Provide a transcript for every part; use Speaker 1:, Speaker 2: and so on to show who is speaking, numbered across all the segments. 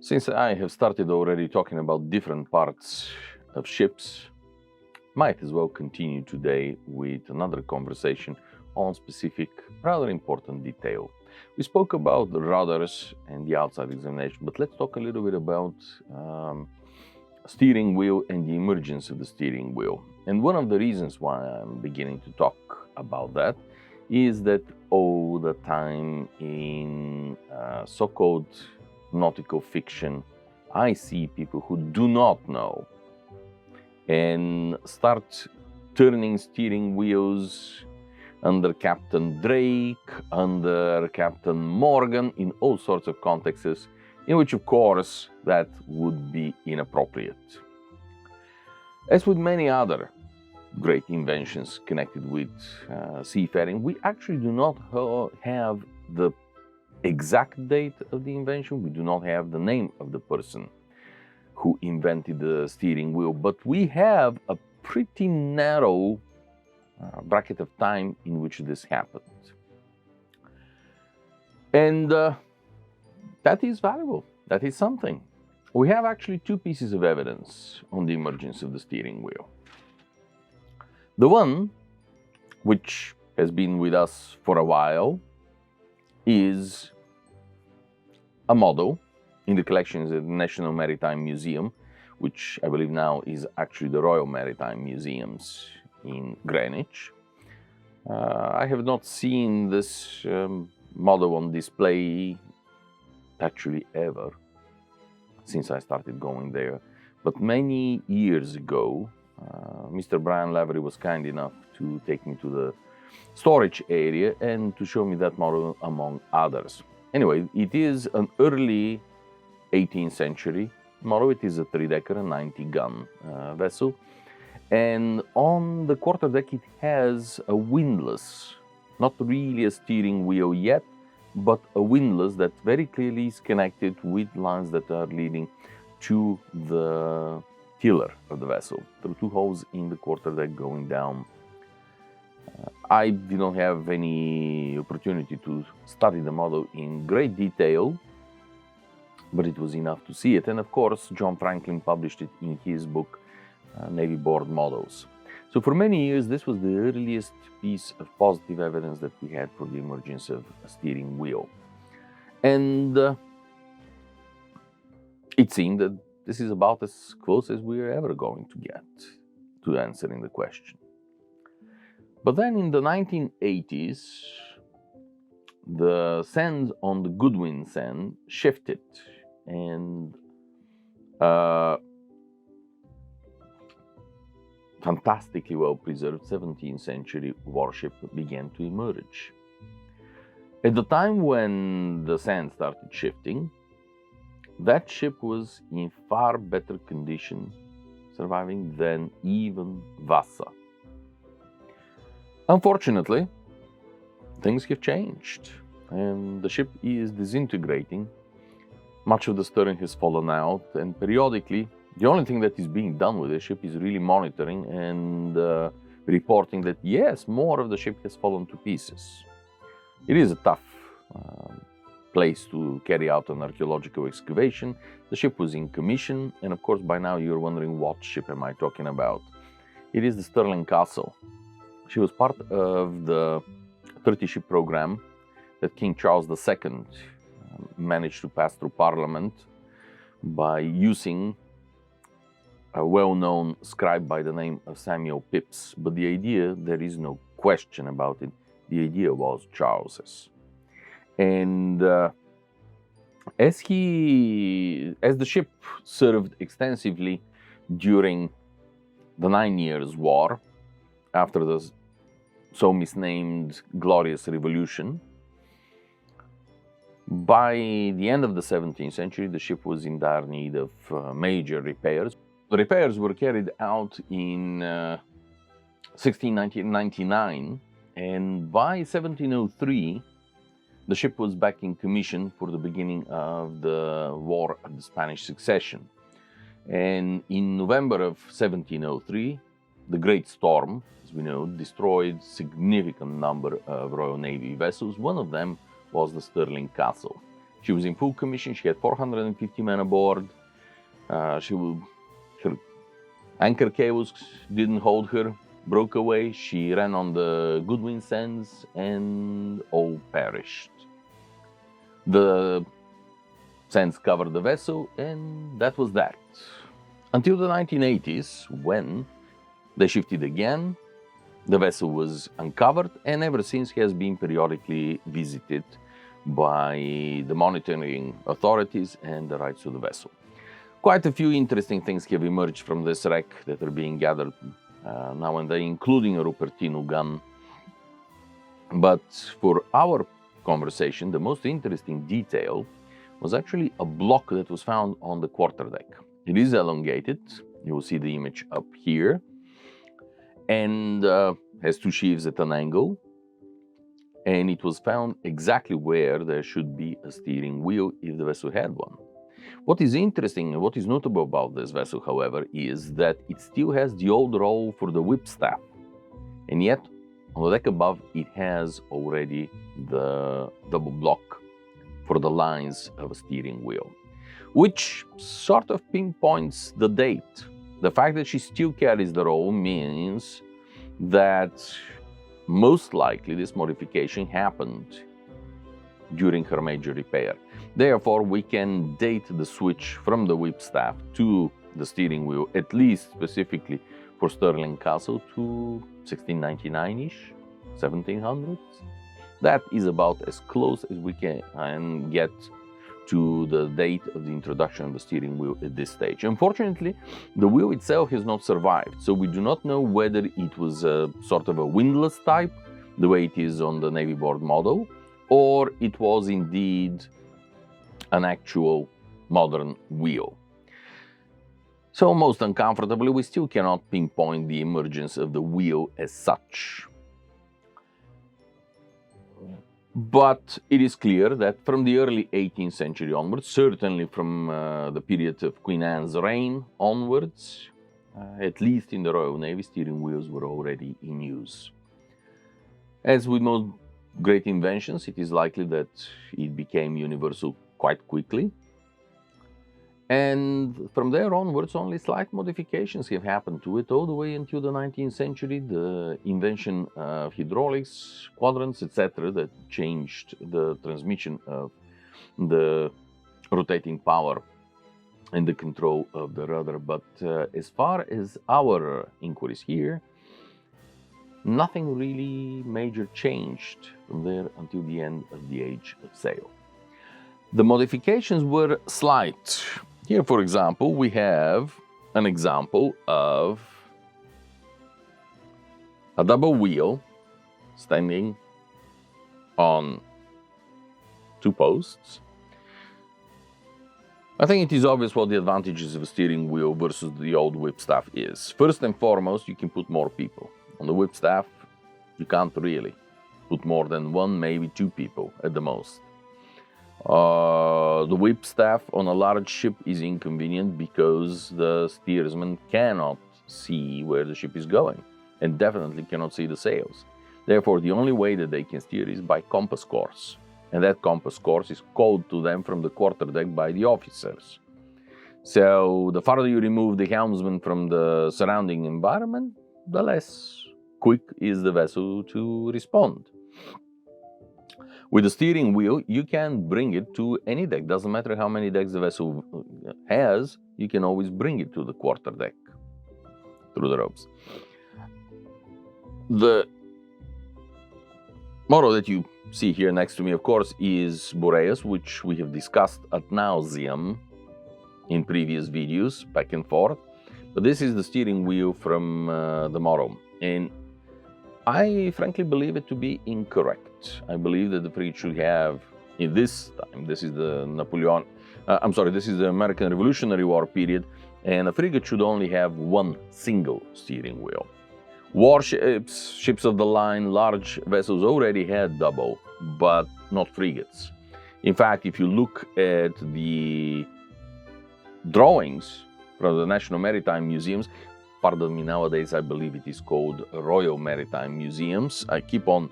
Speaker 1: Since I have started already talking about different parts of ships, might as well continue today with another conversation on specific, rather important detail. We spoke about the rudders and the outside examination, but let's talk a little bit about steering wheel and the emergence of the steering wheel. And one of the reasons why I'm beginning to talk about that is that all the time in so-called nautical fiction, I see people who do not know and start turning steering wheels under Captain Drake, under Captain Morgan, in all sorts of contexts, in which, of course, that would be inappropriate. As with many other great inventions connected with seafaring, we actually do not have the exact date of the invention. We do not have the name of the person who invented the steering wheel, but we have a pretty narrow bracket of time in which this happened. And that is valuable. That is something. We have actually two pieces of evidence on the emergence of the steering wheel. The one, which has been with us for a while, is a model in the collections at the National Maritime Museum, which I believe now is actually the Royal Maritime Museums in Greenwich. I have not seen this model on display actually ever since I started going there. But many years ago, Mr. Brian Lavery was kind enough to take me to the storage area and to show me that model among others. Anyway, it is an early 18th century model. It is a 3-decker, a 90-gun vessel. And on the quarterdeck it has a windlass, not really a steering wheel yet, but a windlass that very clearly is connected with lines that are leading to the tiller of the vessel. There are 2 holes in the quarterdeck going down. I did not have any opportunity to study the model in great detail, but it was enough to see it. And of course, John Franklin published it in his book, Navy Board Models. So for many years, this was the earliest piece of positive evidence that we had for the emergence of a steering wheel. And it seemed that this is about as close as we are ever going to get to answering the question. But then in the 1980s, the sands on the Goodwin Sand shifted, and fantastically well-preserved 17th century warship began to emerge. At the time when the sand started shifting, that ship was in far better condition, surviving than even Vasa. Unfortunately, things have changed, and the ship is disintegrating. Much of the stern has fallen out, and periodically, the only thing that is being done with the ship is really monitoring and reporting that, yes, more of the ship has fallen to pieces. It is a tough place to carry out an archaeological excavation. The ship was in commission, and of course, by now you're wondering, what ship am I talking about? It is the Stirling Castle. She was part of the 30-ship program that King Charles II managed to pass through Parliament by using a well-known scribe by the name of Samuel Pepys. But the idea, there is no question about it, the idea was Charles's. And as the ship served extensively during the 9 Years' War, after the so misnamed Glorious Revolution, by the end of the 17th century, the ship was in dire need of major repairs. The repairs were carried out in 1699, and by 1703, the ship was back in commission for the beginning of the War of the Spanish Succession. And in November of 1703, the Great Storm, as we know, destroyed a significant number of Royal Navy vessels. One of them was the Stirling Castle. She was in full commission. She had 450 men aboard. Her anchor cables didn't hold her, broke away. She ran on the Goodwin Sands and all perished. The sands covered the vessel, and that was that. Until the 1980s, when they shifted again, the vessel was uncovered, and ever since has been periodically visited by the monitoring authorities and the rights of the vessel. Quite a few interesting things have emerged from this wreck that are being gathered now and then, including a Rupertino gun. But for our conversation, the most interesting detail was actually a block that was found on the quarterdeck. It is elongated. You will see the image up here, and has two sheaves at an angle. And it was found exactly where there should be a steering wheel if the vessel had one. What is interesting and what is notable about this vessel, however, is that it still has the old roll for the whipstaff, and yet on the deck above it has already the double block for the lines of a steering wheel, which sort of pinpoints the date. The fact that she still carries the roll means that most likely this modification happened during her major repair. Therefore, we can date the switch from the whipstaff to the steering wheel, at least specifically for Stirling Castle, to 1699-ish, 1700s. That is about as close as we can get to the date of the introduction of the steering wheel at this stage. Unfortunately, the wheel itself has not survived, so we do not know whether it was a sort of a windlass type, the way it is on the Navy board model, or it was indeed an actual modern wheel. So most uncomfortably, we still cannot pinpoint the emergence of the wheel as such. But it is clear that from the early 18th century onwards, certainly from the period of Queen Anne's reign onwards, at least in the Royal Navy, steering wheels were already in use. As with most great inventions, it is likely that it became universal quite quickly. And from there onwards, only slight modifications have happened to it, all the way until the 19th century, the invention of hydraulics, quadrants, etc., that changed the transmission of the rotating power and the control of the rudder. But as far as our inquiries here, nothing really major changed from there until the end of the age of sail. The modifications were slight. Here, for example, we have an example of a double wheel standing on two posts. I think it is obvious what the advantages of a steering wheel versus the old whipstaff is. First and foremost, you can put more people. On the whipstaff, you can't really put more than one, maybe two people at the most. The whipstaff on a large ship is inconvenient because the steersman cannot see where the ship is going and definitely cannot see the sails. Therefore, the only way that they can steer is by compass course, and that compass course is called to them from the quarterdeck by the officers. So the farther you remove the helmsman from the surrounding environment, the less quick is the vessel to respond. With the steering wheel, you can bring it to any deck. Doesn't matter how many decks the vessel has, you can always bring it to the quarterdeck through the ropes. The model that you see here next to me, of course, is Boreas, which we have discussed ad nauseam in previous videos, back and forth. But this is the steering wheel from the model, and I frankly believe it to be incorrect. I believe that the frigate should have, in this time, this is the this is the American Revolutionary War period, and a frigate should only have one single steering wheel. Warships, ships of the line, large vessels already had double, but not frigates. In fact, if you look at the drawings from the National Maritime Museums, pardon me, nowadays I believe it is called Royal Maritime Museums. I keep on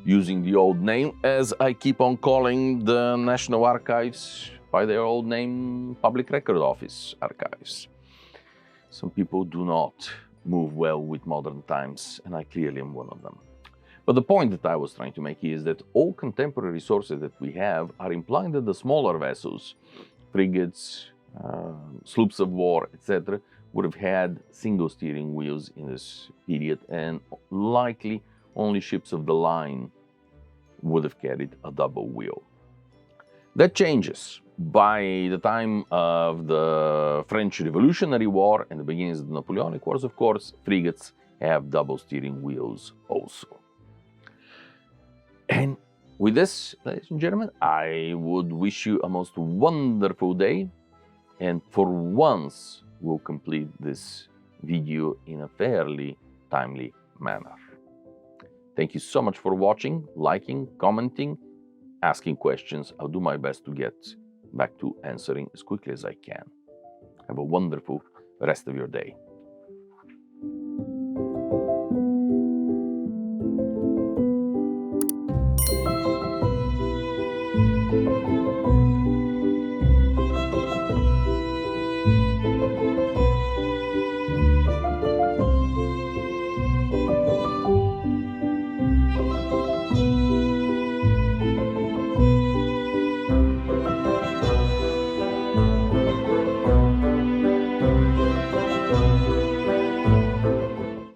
Speaker 1: using the old name, as I keep on calling the National Archives by their old name, Public Record Office Archives. Some people do not move well with modern times, and I clearly am one of them. But the point that I was trying to make here is that all contemporary sources that we have are implying that the smaller vessels, frigates, sloops of war, etc., would have had single steering wheels in this period, and likely only ships of the line would have carried a double wheel. That changes by the time of the French Revolutionary War and the beginnings of the Napoleonic Wars. Of course, frigates have double steering wheels also. And with this, ladies and gentlemen, I would wish you a most wonderful day, and for once we'll complete this video in a fairly timely manner. Thank you so much for watching, liking, commenting, asking questions. I'll do my best to get back to answering as quickly as I can. Have a wonderful rest of your day.